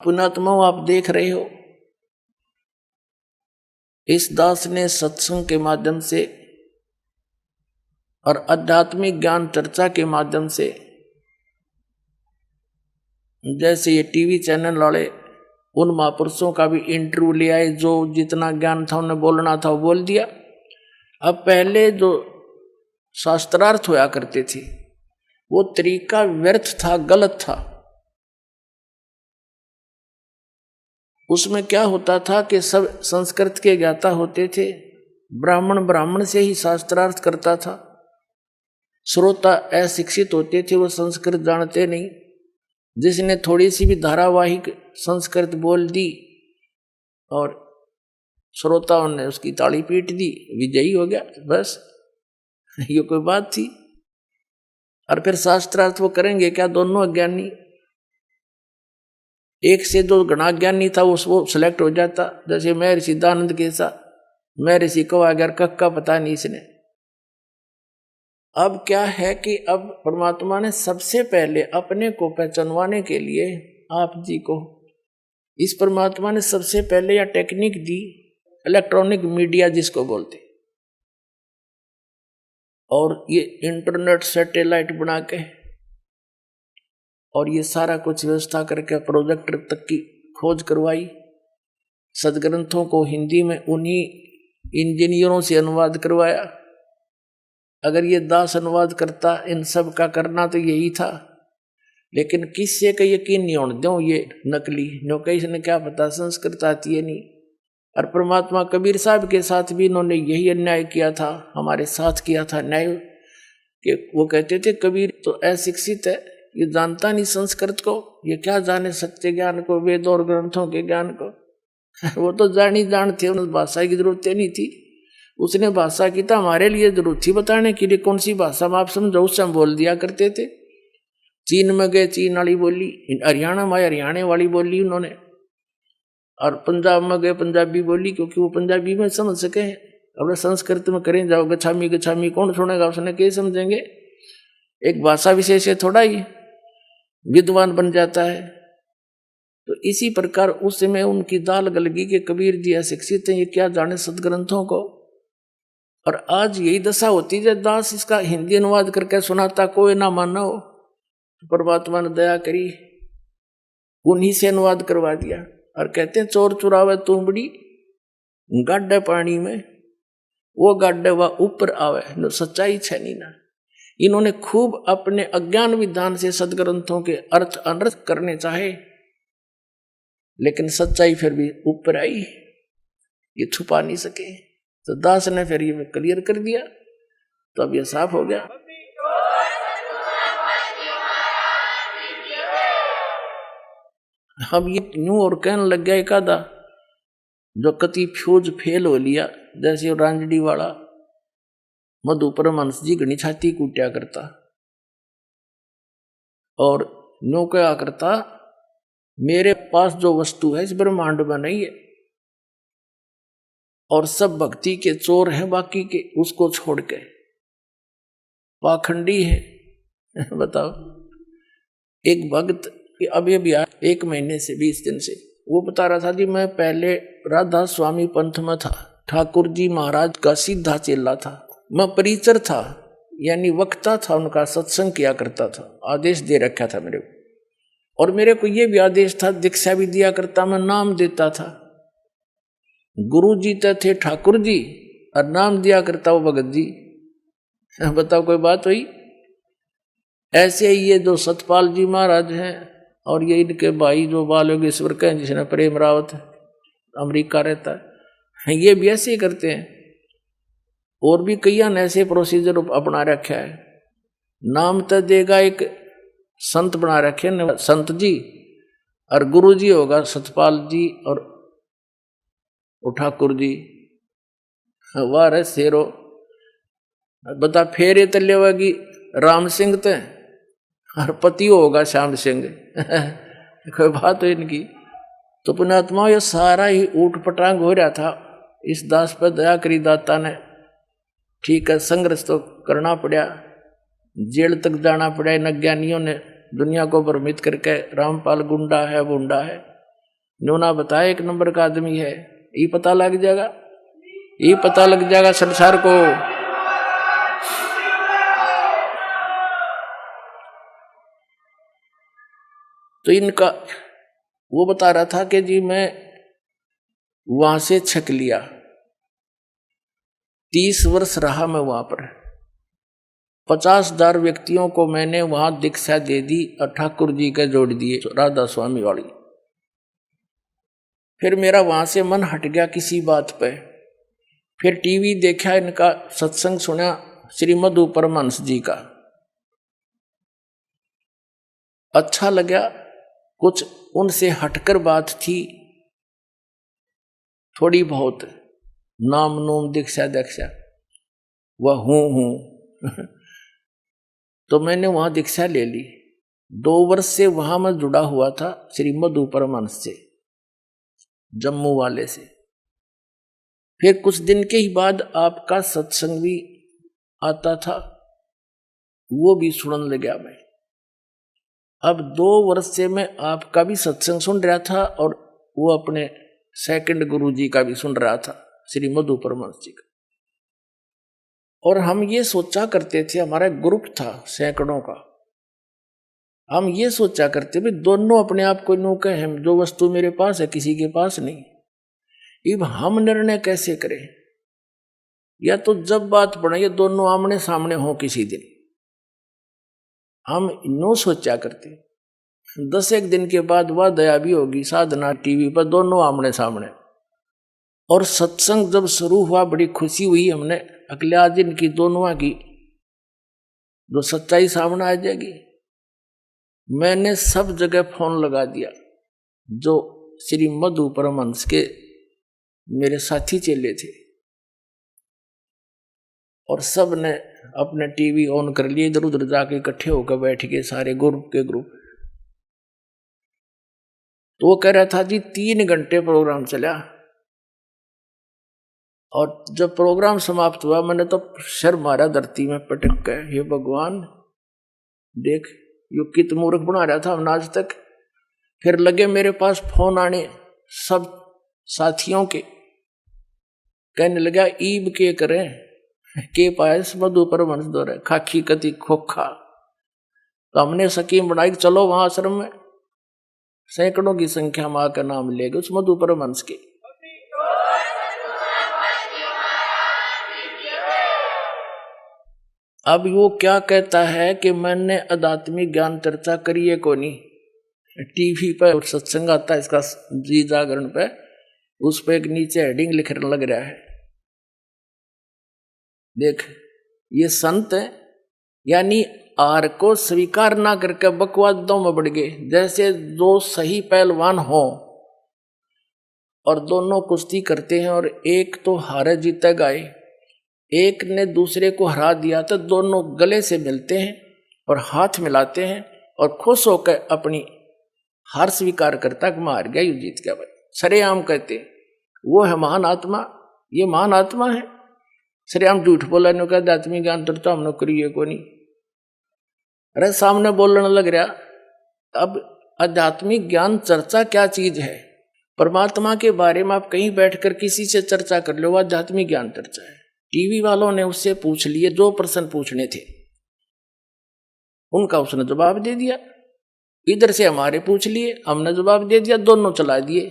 पुण्यात्माओं, आप देख रहे हो इस दास ने सत्संग के माध्यम से और आध्यात्मिक ज्ञान चर्चा के माध्यम से, जैसे ये टीवी चैनल वाले उन महापुरुषों का भी इंटरव्यू ले आए, जो जितना ज्ञान था उन्हें बोलना था वो बोल दिया। अब पहले जो शास्त्रार्थ होया करते थे वो तरीका व्यर्थ था, गलत था। उसमें क्या होता था कि सब संस्कृत के ज्ञाता होते थे, ब्राह्मण से ही शास्त्रार्थ करता था, श्रोता अशिक्षित होते थे, वो संस्कृत जानते नहीं। जिसने थोड़ी सी भी धारावाहिक संस्कृत बोल दी और श्रोताओं ने उसकी ताली पीट दी, विजयी हो गया, बस ये कोई बात थी। और फिर शास्त्रार्थ वो करेंगे क्या? दोनों अज्ञानी, एक से दो गणा ज्ञानी था वो सिलेक्ट हो जाता। जैसे महर्षि दानंद के साथ महर्षि को अगर कक्का पता नहीं इसने। अब क्या है कि अब परमात्मा ने सबसे पहले अपने को पहचानवाने के लिए आप जी को, इस परमात्मा ने सबसे पहले यह टेक्निक दी, इलेक्ट्रॉनिक मीडिया जिसको बोलते, और ये इंटरनेट सैटेलाइट बना के और ये सारा कुछ व्यवस्था करके प्रोजेक्टर तक की खोज करवाई। सदग्रंथों को हिंदी में उन्हीं इंजीनियरों से अनुवाद करवाया। अगर ये दास अनुवाद करता, इन सब का करना तो यही था, लेकिन किससे का यकीन नहीं होने दो, ये नकली नौकरी ने क्या पता संस्कृत आती है नहीं। और परमात्मा कबीर साहब के साथ भी इन्होंने यही अन्याय किया था, हमारे साथ किया था न्याय, कि वो कहते थे कबीर तो अशिक्षित है, ये जानता नहीं संस्कृत को, ये क्या जाने सत्य ज्ञान को, वेद और ग्रंथों के ज्ञान को। वो तो जानते, उन्हें भाषा की जरूरत नहीं थी। उसने भाषा की तो हमारे लिए जरूरत थी बताने के लिए, कौन सी भाषा में आप समझो, उससे हम बोल दिया करते थे। चीन में गए चीन वाली बोली, हरियाणा में हरियाणा वाली बोली उन्होंने, और पंजाब में गए पंजाबी बोली, क्योंकि वो पंजाबी में समझ सके। अब संस्कृत में करें जाओ गछामी गछामी, कौन सुनेगा, उसने क्या समझेंगे। एक भाषा विशेष है, थोड़ा ही विद्वान बन जाता है। तो इसी प्रकार उस समय उनकी दाल गलगी के कबीर जी अशिक्षित हैं, ये क्या जाने सदग्रंथों को। और आज यही दशा होती है, दास इसका हिंदी अनुवाद करके सुनाता, कोई ना माना हो, तो परमात्मा ने दया करी, उन्हीं से अनुवाद करवा दिया। और कहते हैं चोर चुरावे तुमड़ी गाड्डे पानी में, वो गाड्डे व ऊपर आवे, न सच्चाई छनी ना। इन्होंने खूब अपने अज्ञान विधान से सदग्रंथों के अर्थ अनर्थ करने चाहे, लेकिन सच्चाई फिर भी ऊपर आई, ये छुपा नहीं सके। तो दास ने फिर ये क्लियर कर दिया, तो अब ये साफ हो गया। अब ये यूं और कहने लग गया एक आधा, जो कति फ्यूज फेल हो लिया, जैसे रांजडी वाला मधु परमहंस जी घनी छाती कूटा करता, और यूं क्या करता, मेरे पास जो वस्तु है इस ब्रह्मांड में नहीं है, और सब भक्ति के चोर हैं बाकी के, उसको छोड़ के पाखंडी है। बताओ, एक भक्त अभी अभी 1 महीने से 20 दिन से वो बता रहा था जी, मैं पहले राधा स्वामी पंथ में था, ठाकुर जी महाराज का सीधा चेला था, मैं परिचर था, यानी वक्ता था, उनका सत्संग किया करता था, आदेश दे रखा था मेरे को, और मेरे को ये भी आदेश था, दीक्षा भी दिया करता, मैं नाम देता था। गुरु जी तो थे ठाकुर जी, और नाम दिया करता वो भगत जी। बताओ कोई बात हुई? ऐसे ही ये जो सतपाल जी महाराज हैं, और ये इनके भाई जो बाल योगेश्वर के हैं, जिसने प्रेम रावत अमेरिका रहता है, ये भी ऐसे ही करते हैं। और भी कई ऐसे प्रोसीजर अपना रखा है। नाम तो देगा एक संत बना रखे न संत जी, और गुरु जी होगा सतपाल जी और ठाकुर जी। वाह रे शेरो, बता फेरे तले होगी राम सिंह ते, और पति होगा श्याम सिंह। कोई बात हो इनकी। तो पुण्यात्मा ये सारा ही ऊट पटांग हो रहा था, इस दास पर दया करी दाता ने। ठीक है, संघर्ष तो करना पड़ा, जेल तक जाना पड़ा इन अज्ञानियों ने, दुनिया को भ्रमित करके रामपाल गुंडा है, बुंडा है। जो ना बताए 1 नंबर का आदमी है, ये पता लग जाएगा, ये पता लग जाएगा संसार को। तो इनका वो बता रहा था कि जी मैं वहां से छक लिया, 30 वर्ष रहा मैं वहां पर, 50,000 व्यक्तियों को मैंने वहां दीक्षा दे दी और ठाकुर जी के जोड़ दिए राधा स्वामी वाली। फिर मेरा वहां से मन हट गया किसी बात पे, फिर टीवी देखा, इनका सत्संग सुना श्रीमद परमहंस जी का, अच्छा लगा। कुछ उनसे हटकर बात थी थोड़ी बहुत, नाम नूम दीक्षा दीक्षा वह हूं तो मैंने वहां दीक्षा ले ली। 2 वर्ष से वहां मैं जुड़ा हुआ था श्रीमद परमहंस से, जम्मू वाले से। फिर कुछ दिन के ही बाद आपका सत्संग भी आता था, वो भी सुनने लगा मैं। अब 2 वर्ष से मैं आपका भी सत्संग सुन रहा था और वो अपने सेकंड गुरु जी का भी सुन रहा था, श्रीमद परमहंस जी का। और हम ये सोचा करते थे, हमारा ग्रुप था सैकड़ों का, हम ये सोचा करते भी दोनों अपने आप को नो कहे, हम जो वस्तु मेरे पास है किसी के पास नहीं। अब हम निर्णय कैसे करें? या तो जब बात पड़े ये दोनों आमने सामने हो किसी दिन, हम नो सोचा करते। 10 दिन के बाद वह दया भी होगी, साधना टीवी पर दोनों आमने सामने। और सत्संग जब शुरू हुआ बड़ी खुशी हुई, हमने अगले आज इनकी दोनों की जो सच्चाई सामने आ जाएगी। मैंने सब जगह फोन लगा दिया, जो श्रीमद परमहंस के मेरे साथी चेले थे, और सब ने अपने टीवी ऑन कर लिए, इधर उधर जाके इकट्ठे होकर बैठ गए सारे ग्रुप के ग्रुप। तो वो कह रहा था जी 3 घंटे प्रोग्राम चला, और जब प्रोग्राम समाप्त हुआ मैंने तो सर मारा धरती में पटक गए, हे भगवान देख यो कित मूर्ख बना रहा था हमने आज तक। फिर लगे मेरे पास फोन आने सब साथियों के, कहने लगा ईब के करें के पायस मधु परमहंस दौरे खाखी कति खोखा। तो हमने सकीम बनाई, चलो वहां आश्रम में सैकड़ों की संख्या में आकर नाम लेगा उस मधु परमहंस के। अब वो क्या कहता है कि मैंने आध्यात्मिक ज्ञान चर्चा करी है को नहीं, टीवी पर सत्संग आता है इसका जी जागरण पे, उस पर एक नीचे हेडिंग लिखने लग रहा है, देख ये संत है, यानी आर को स्वीकार ना करके बकवादों में बढ़ गए। जैसे 2 सही पहलवान हो और दोनों कुश्ती करते हैं और एक तो हारे जीते गए, एक ने दूसरे को हरा दिया, तो दोनों गले से मिलते हैं और हाथ मिलाते हैं और खुश होकर अपनी हार स्वीकार करता कि मार गया, यू जीत गया। भाई सरेआम कहते वो है महान आत्मा, ये महान आत्मा है। सरेआम झूठ बोला ने कहा आध्यात्मिक ज्ञान तो हम नौकरी है को नहीं, अरे सामने बोलने लग रहा। अब आध्यात्मिक ज्ञान चर्चा क्या चीज है? परमात्मा के बारे में आप कहीं बैठकर किसी से चर्चा कर लो, आध्यात्मिक ज्ञान चर्चा है। टीवी वालों ने उससे पूछ लिए, 2 प्रश्न पूछने थे, उनका उसने जवाब दे दिया। इधर से हमारे पूछ लिए, हमने जवाब दे दिया, दोनों चला दिए।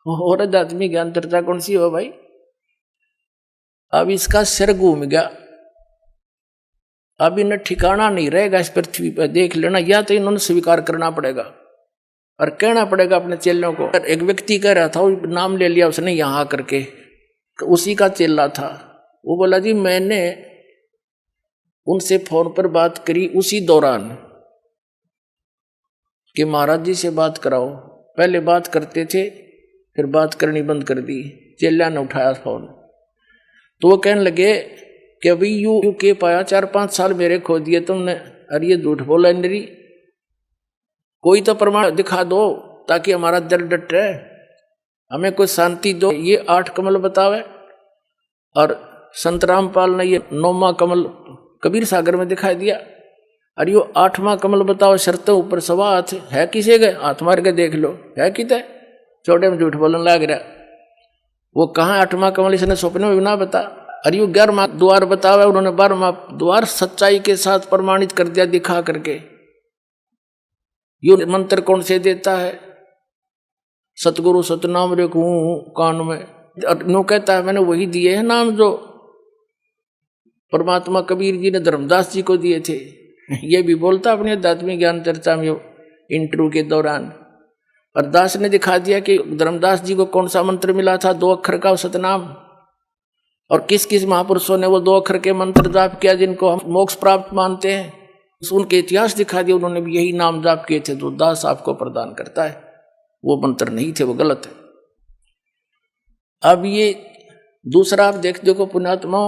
और आध्यात्मिक ज्ञान चर्चा कौन सी हो भाई? अब इसका सिर घूम गया, अब इन्हें ठिकाना नहीं रहेगा इस पृथ्वी पर। देख लेना, या तो इन्होंने स्वीकार करना पड़ेगा और कहना पड़ेगा अपने चेलों को। एक व्यक्ति कह रहा था, नाम ले लिया उसने यहाँ करके, उसी का चेला था, वो बोला जी मैंने उनसे फोन पर बात करी उसी दौरान कि महाराज जी से बात कराओ। पहले बात करते थे, फिर बात करनी बंद कर दी। चेला ने उठाया फोन, तो वो कहने लगे कि अभी यू के पाया 4-5 साल मेरे खो दिए तुमने, अरे ये झूठ बोला नरी, कोई तो प्रमाण दिखा दो ताकि हमारा दिल डट रहे, हमें कोई शांति दो। ये 8 कमल बतावे, और संत रामपाल ने ये 9वां कमल कबीर सागर में दिखाई दिया, और ये 8वां कमल बताओ शर्तों ऊपर 1.25 हाथ है, किसे गए हाथ मार के देख लो है किते। चौड़े में झूठ बोलने लग रहा। वो कहाँ 8वां कमल इसने स्वप्न में भी ना बता। अरे यू 11वां द्वार बतावा, उन्होंने 12वां द्वार सच्चाई के साथ प्रमाणित कर दिया दिखा करके। यू मंत्र कौन से देता है? सतगुरु सतनाम रे कान में नो कहता है मैंने वही दिए हैं नाम जो परमात्मा कबीर जी ने धर्मदास जी को दिए थे। ये भी बोलता अपने आध्यात्मिक ज्ञान चर्चा में इंटरव्यू के दौरान। और दास ने दिखा दिया कि धर्मदास जी को कौन सा मंत्र मिला था 2 अक्षर का सतनाम, और किस किस महापुरुषों ने वो 2 अक्षर के मंत्र जाप किया जिनको हम मोक्ष प्राप्त मानते हैं। उनके इतिहास दिखा दिया, उन्होंने भी यही नाम जाप किए थे जो दास आपको प्रदान करता है। वो मंत्र नहीं थे, वो गलत है। अब ये दूसरा आप देखो पुण्यात्मा,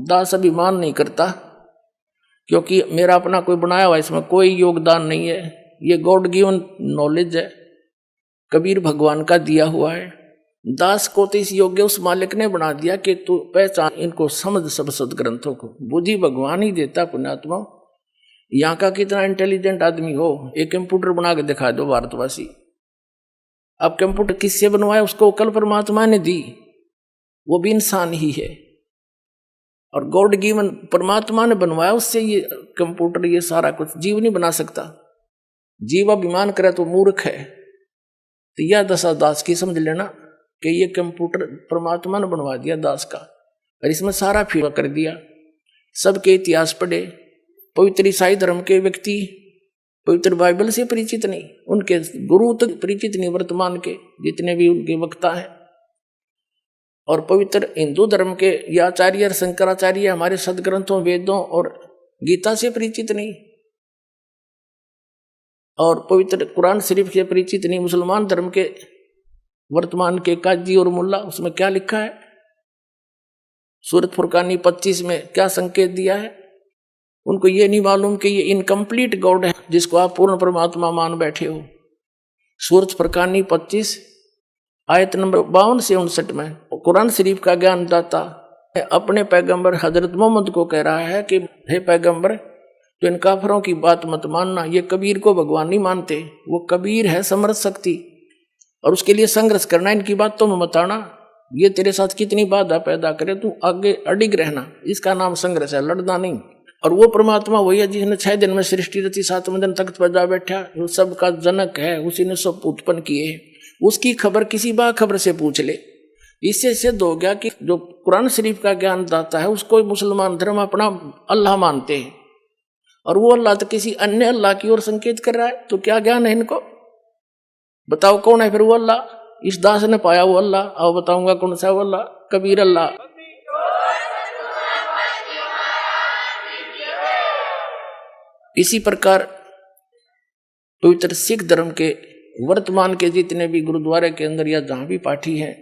दास अभिमान नहीं करता क्योंकि मेरा अपना कोई बनाया हुआ इसमें कोई योगदान नहीं है। ये गॉड गिवन नॉलेज है, कबीर भगवान का दिया हुआ है। दास को तो इस योग्य उस मालिक ने बना दिया कि तू पहचान इनको, समझ सब सदग्रंथों को। बुद्धि भगवान ही देता पुण्यात्मा। यहाँ का कितना इंटेलिजेंट आदमी हो, एक कंप्यूटर बना के दिखा दो भारतवासी। अब कंप्यूटर किससे बनवाया? उसको कल परमात्मा ने दी, वो भी इंसान ही है। और गॉड गिवन परमात्मा ने बनवाया उससे ये कंप्यूटर, ये सारा कुछ। जीव नहीं बना सकता। जीव अभिमान करे तो मूर्ख है। तो यह दशा दास की समझ लेना कि ये कंप्यूटर परमात्मा ने बनवा दिया दास का, और इसमें सारा फिर कर दिया। सबके इतिहास पढ़े, पवित्र ईसाई धर्म के व्यक्ति पवित्र बाइबल से परिचित नहीं, उनके गुरु तक परिचित नहीं, वर्तमान के जितने भी उनके वक्ता हैं। और पवित्र हिंदू धर्म के ये आचार्य शंकराचार्य हमारे सदग्रंथों वेदों और गीता से परिचित नहीं, और पवित्र कुरान शरीफ से परिचित नहीं। मुसलमान धर्म के वर्तमान के काजी और मुल्ला, उसमें क्या लिखा है? सूरत फुरकानी 25 में क्या संकेत दिया है? उनको ये नहीं मालूम कि ये इनकम्प्लीट गॉड है जिसको आप पूर्ण परमात्मा मान बैठे हो। सूरत फुरकानी 25 आयत नंबर 52 से 59 में कुरान शरीफ का ज्ञान दाता अपने पैगंबर हजरत मोहम्मद को कह रहा है कि हे पैगंबर, तो इन काफरों की बात मत मानना। ये कबीर को भगवान नहीं मानते, वो कबीर है समर्थ शक्ति, और उसके लिए संघर्ष करना। इनकी बात तो मत आना, ये तेरे साथ कितनी बाधा पैदा करे, तू आगे अडिग रहना। इसका नाम संघर्ष है, लड़ना नहीं। और वो परमात्मा वही है जिसने 6 दिन में सृष्टि रची, 7वें दिन तख्त पर जा बैठा, वो सबका जनक है, उसी ने सब उत्पन्न किए। उसकी खबर किसी बाखबर से पूछ ले। इससे सिद्ध हो गया कि जो कुरान शरीफ का ज्ञान दाता है उसको मुसलमान धर्म अपना अल्लाह मानते हैं, और वो अल्लाह तो किसी अन्य अल्लाह की ओर संकेत कर रहा है। तो क्या ज्ञान है इनको? बताओ कौन है फिर वो अल्लाह? इस दास ने पाया वो अल्लाह। आओ बताऊंगा कौन सा वो अल्लाह, कबीर अल्लाह। इसी प्रकार पवित्र सिख धर्म के वर्तमान के जितने भी गुरुद्वारे के अंदर या जहां भी पाठी हैं,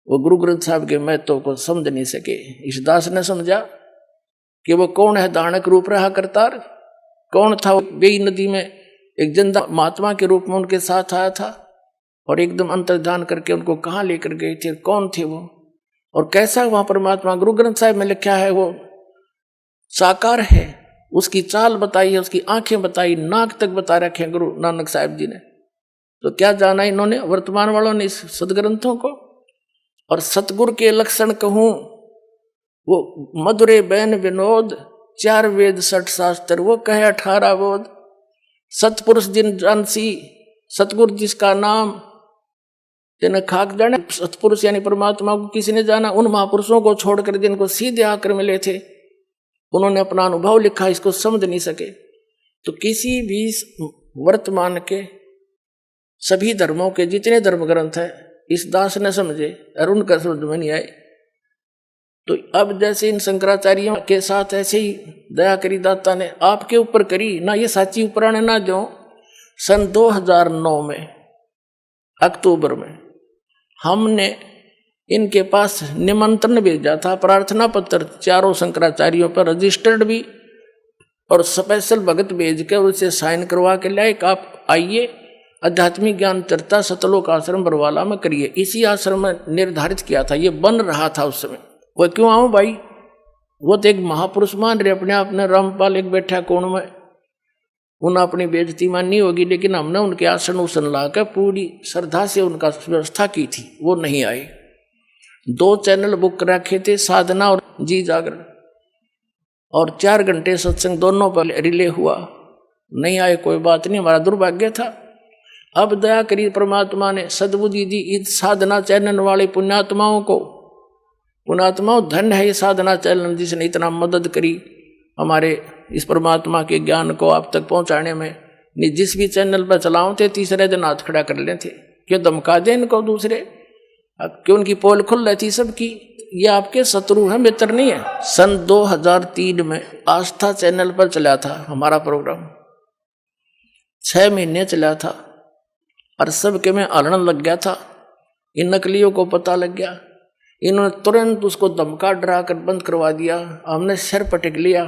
वो गुरु ग्रंथ साहब के महत्व को समझ नहीं सके। इस दास ने समझा कि वो कौन है, दानक रूप रहा करतार। कौन था? वो बेई नदी में एक जिंदा महात्मा के रूप में उनके साथ आया था, और एकदम अंतर्ध्यान करके उनको कहाँ लेकर गए थे, कौन थे वो, और कैसा वहां परमात्मा। गुरु ग्रंथ साहिब में लिखा है वो साकार है, उसकी चाल बताई है, उसकी आंखें बताई, नाक तक बता रखे हैं गुरु नानक साहिब जी ने। तो क्या जाना इन्होंने, वर्तमान वालों ने, इस सदग्रंथों को। और सतगुरु के लक्षण कहूं, वो मधुरे बैन विनोद, 4 वेद 60 शास्त्र, वो कहे 18 बोध। सतपुरुष जिन जानसी, सतगुरु जिसका नाम जिन्हें खाक जाने। सतपुरुष यानी परमात्मा को किसी ने जाना? उन महापुरुषों को छोड़कर जिनको सीधे आकर मिले थे, उन्होंने अपना अनुभव लिखा, इसको समझ नहीं सके। तो किसी भी वर्तमान के सभी धर्मों के जितने धर्म ग्रंथ है इस दास ने समझे और उनका समझ में नहीं आए। तो अब जैसे इन शंकराचार्यों के साथ ऐसे ही दया करी दाता ने आपके ऊपर करी ना, ये साची उपराणे ना जो सन 2009 में अक्टूबर में हमने इनके पास निमंत्रण भेजा था, प्रार्थना पत्र 4 शंकराचार्यों पर रजिस्टर्ड भी, और स्पेशल भगत भेज के उसे साइन करवा के लाए कि आप आइए आध्यात्मिक ज्ञान चर्चा सतलोक आश्रम बरवाला में करिए। इसी आश्रम में निर्धारित किया था, ये बन रहा था उस समय। वो क्यों आऊं भाई, वो तो एक महापुरुष मान रहे अपने आप ने, रामपाल एक बैठा कोण में, उन अपनी बेइज्जती माननी होगी, लेकिन हमने उनके आसन उसन लाकर पूरी श्रद्धा से उनका व्यवस्था की थी, वो नहीं आए। 2 चैनल बुक रखे थे, साधना और जी जागरण, और 4 घंटे सत्संग दोनों पर रिले हुआ, नहीं आए, कोई बात नहीं, हमारा दुर्भाग्य था। अब दया करी परमात्मा ने, सद्बुद्धि दी इस साधना चैनल वाले पुण्यात्माओं को। पुण्यात्माओं, धन है ये साधना चैनल जिसने इतना मदद करी हमारे इस परमात्मा के ज्ञान को आप तक पहुंचाने में। जिस भी चैनल पर चलाओ थे, तीसरे दिन हाथ खड़ा कर लेते, क्यों धमका दे इनको दूसरे, क्यों उनकी पोल खुल रहती सबकी। ये आपके शत्रु हैं, मित्र नहीं है। सन 2003 में आस्था चैनल पर चला था हमारा प्रोग्राम, 6 महीने चला था, और सबके में आलण लग गया था। इन नकलियों को पता लग गया, इन्होंने तुरंत उसको धमका डरा कर बंद करवा दिया। हमने सिर पटक लिया,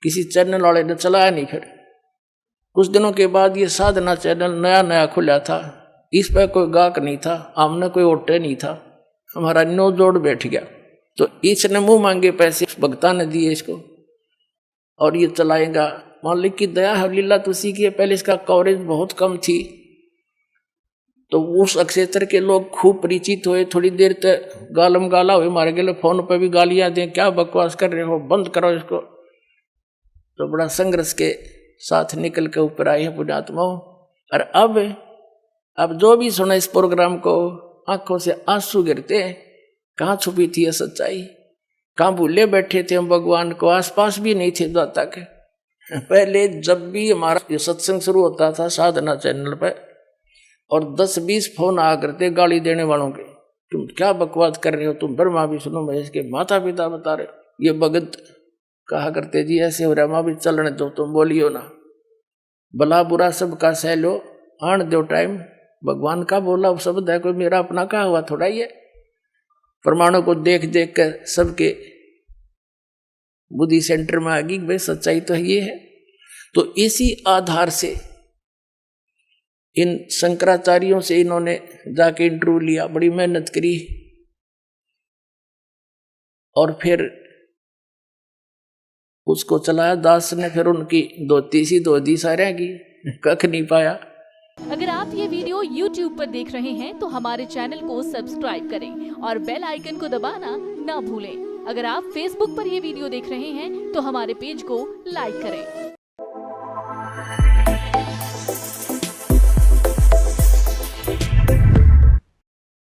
किसी चैनल वाले ने चलाया नहीं। फिर कुछ दिनों के बाद ये साधना चैनल नया नया खुला था, इस पर कोई गाहक नहीं था, हमने कोई ओटे नहीं था, हमारा नो जोड़ बैठ गया। तो इसने मुंह मांगे पैसे भक्ता ने दिए इसको, और ये चलाएगा। मालिक की दया है, लीला तुसी की है। पहले इसका कवरेज बहुत कम थी, तो उस क्षेत्र के लोग खूब परिचित हुए। थोड़ी देर तक गालम गाला हुए, मारे गए, फोन पर भी गालियां दें, क्या बकवास कर रहे हो, बंद करो इसको। तो बड़ा संघर्ष के साथ निकल के ऊपर आए हैं पुण्यात्माओं। और अब जो भी सुना इस प्रोग्राम को, आंखों से आंसू गिरते हैं। कहाँ छुपी थी ये सच्चाई, कहाँ भूले बैठे थे हम भगवान को, आसपास भी नहीं थे दाता के। पहले जब भी हमारा ये सत्संग शुरू होता था साधना चैनल पर, और 10-20 फोन आ करते गाली देने वालों के, तुम क्या बकवास कर रहे हो, तुम ब्रह्मा विष्णु महेश के माता पिता बता रहे हो। ये भगत कहा करते जी ऐसे हो रहा भी चलने दो, तुम बोलियो ना, भला बुरा सबका सह लो, आन दो टाइम। भगवान का बोला शब्द है, कोई मेरा अपना कहा हुआ थोड़ा ही है। प्रमाणों को देख देख कर सबके बुद्धि सेंटर में आ गई, भाई सच्चाई तो ये है। तो इसी आधार से इन शंकराचार्यों से इन्होंने जाके इंटरव्यू लिया, बड़ी मेहनत करी, और फिर उसको चलाया दास ने। फिर उनकी धोती सारे की कख नहीं पाया। अगर आप ये वीडियो YouTube पर देख रहे हैं तो हमारे चैनल को सब्सक्राइब करें और बेल आइकन को दबाना ना भूलें। अगर आप Facebook पर ये वीडियो देख रहे हैं तो हमारे पेज को लाइक करें।